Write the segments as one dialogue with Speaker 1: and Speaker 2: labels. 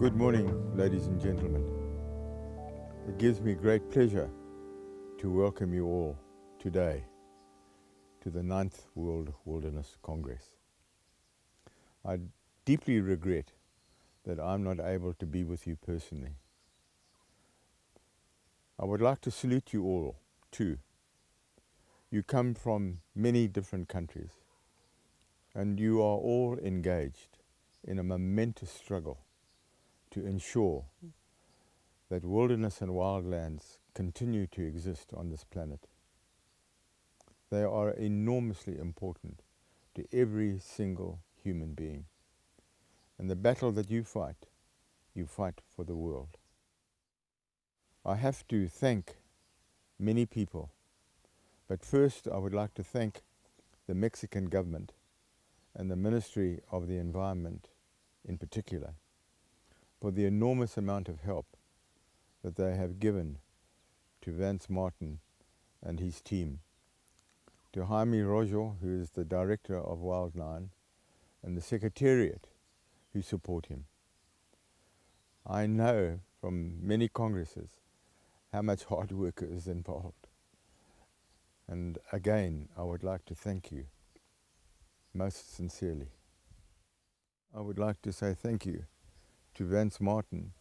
Speaker 1: Good morning, ladies and gentlemen. It gives me great pleasure to welcome you all today to the 9th World Wilderness Congress. I deeply regret that I'm not able to be with you personally. I would like to salute you all too. You come from many different countries and you are all engaged in a momentous struggle to ensure that wilderness and wildlands continue to exist on this planet. They are enormously important to every single human being. And the battle that you fight for the world. I have to thank many people, but first I would like to thank the Mexican government and the Ministry of the Environment in particular for the enormous amount of help that they have given to Vance Martin and his team, to Jaime Rojo, who is the director of WILD9, and the Secretariat who support him. I know from many congresses how much hard work is involved. And again, I would like to thank you most sincerely. I would like to say thank you to Vance Martin,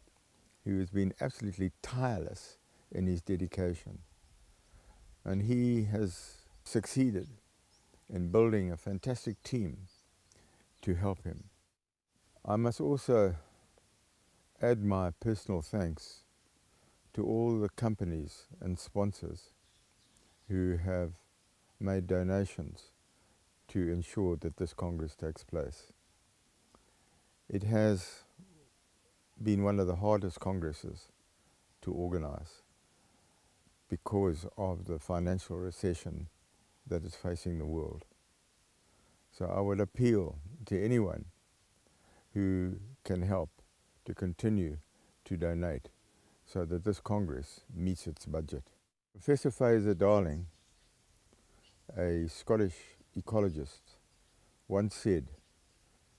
Speaker 1: who has been absolutely tireless in his dedication. And he has succeeded in building a fantastic team to help him. I must also add my personal thanks to all the companies and sponsors who have made donations to ensure that this Congress takes place. It has been one of the hardest Congresses to organize because of the financial recession that is facing the world. So I would appeal to anyone who can help to continue to donate so that this Congress meets its budget. Professor Fraser Darling, a Scottish ecologist, once said,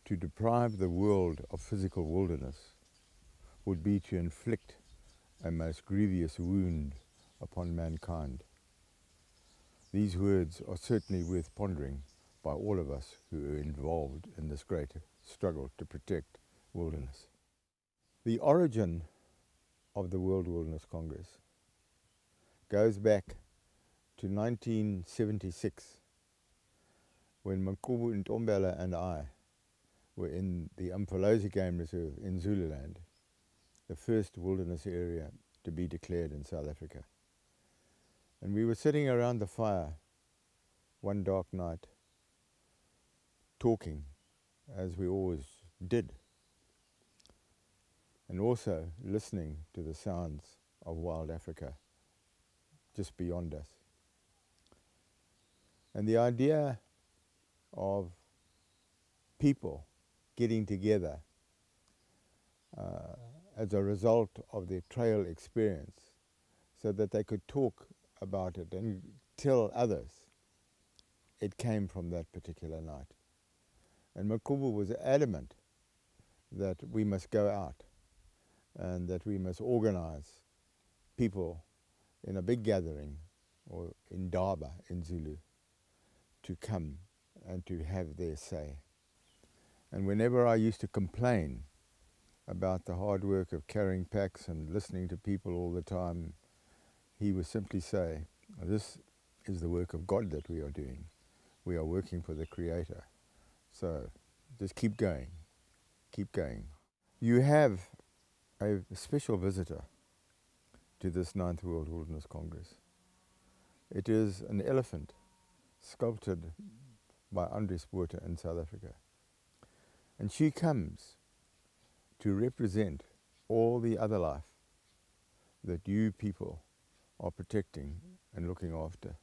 Speaker 1: to deprive the world of physical wilderness would be to inflict a most grievous wound upon mankind. These words are certainly worth pondering by all of us who are involved in this great struggle to protect wilderness. The origin of the World Wilderness Congress goes back to 1976, when Mkubu Ntombela and I were in the Umfolozi Game Reserve in Zululand, the first wilderness area to be declared in South Africa. And we were sitting around the fire one dark night, talking, as we always did, and also listening to the sounds of wild Africa just beyond us. And the idea of people getting together as a result of their trail experience so that they could talk about it and tell others, it came from that particular night. And Mkubu was adamant that we must go out and that we must organize people in a big gathering, or in Daba in Zulu, to come and to have their say. And whenever I used to complain about the hard work of carrying packs and listening to people all the time, he would simply say, this is the work of God that we are doing. We are working for the Creator. So just keep going, keep going. You have a special visitor to this 9th World Wilderness Congress. It is an elephant sculpted by Andries Botha in South Africa. And she comes to represent all the other life that you people are protecting and looking after.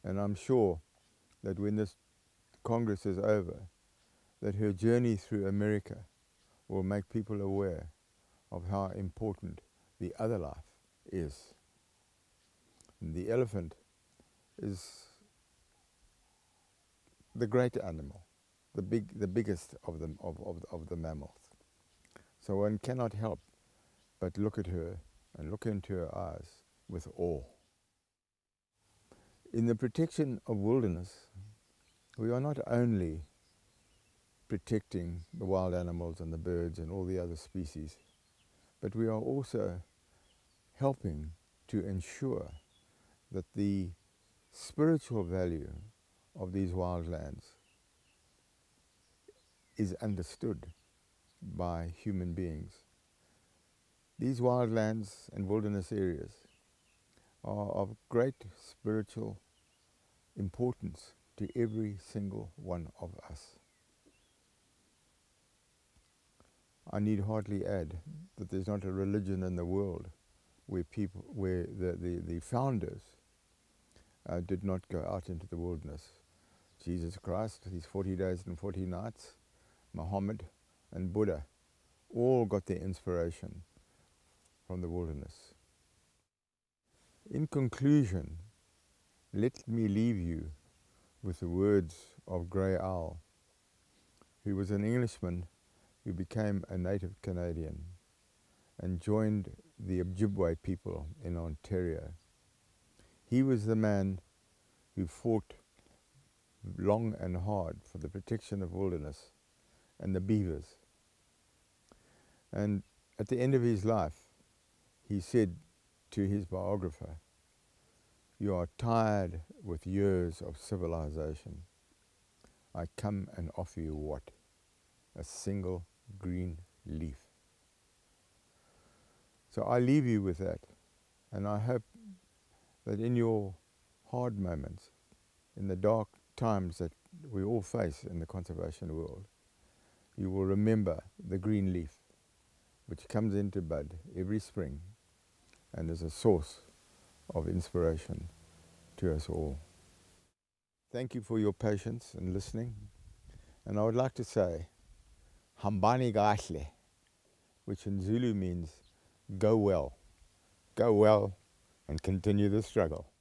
Speaker 1: And I'm sure that when this Congress is over, that her journey through America will make people aware of how important the other life is. And the elephant is the great animal, the biggest of the mammals. So one cannot help but look at her and look into her eyes with awe. In the protection of wilderness, we are not only protecting the wild animals and the birds and all the other species, but we are also helping to ensure that the spiritual value of these wildlands is understood by human beings. These wildlands and wilderness areas are of great spiritual importance to every single one of us. I need hardly add that there's not a religion in the world where the founders did not go out into the wilderness. Jesus Christ, his 40 days and 40 nights, Muhammad and Buddha all got their inspiration from the wilderness. In conclusion, let me leave you with the words of Grey Owl, who was an Englishman who became a native Canadian and joined the Ojibwe people in Ontario. He was the man who fought long and hard for the protection of wilderness and the beavers. And at the end of his life, he said to his biographer, "You are tired with years of civilization. I come and offer you what? A single green leaf." So I leave you with that, and I hope that in your hard moments, in the dark times that we all face in the conservation world, you will remember the green leaf, which comes into bud every spring and is a source of inspiration to us all. Thank you for your patience and listening. And I would like to say, Hambani Gahle, which in Zulu means go well and continue the struggle.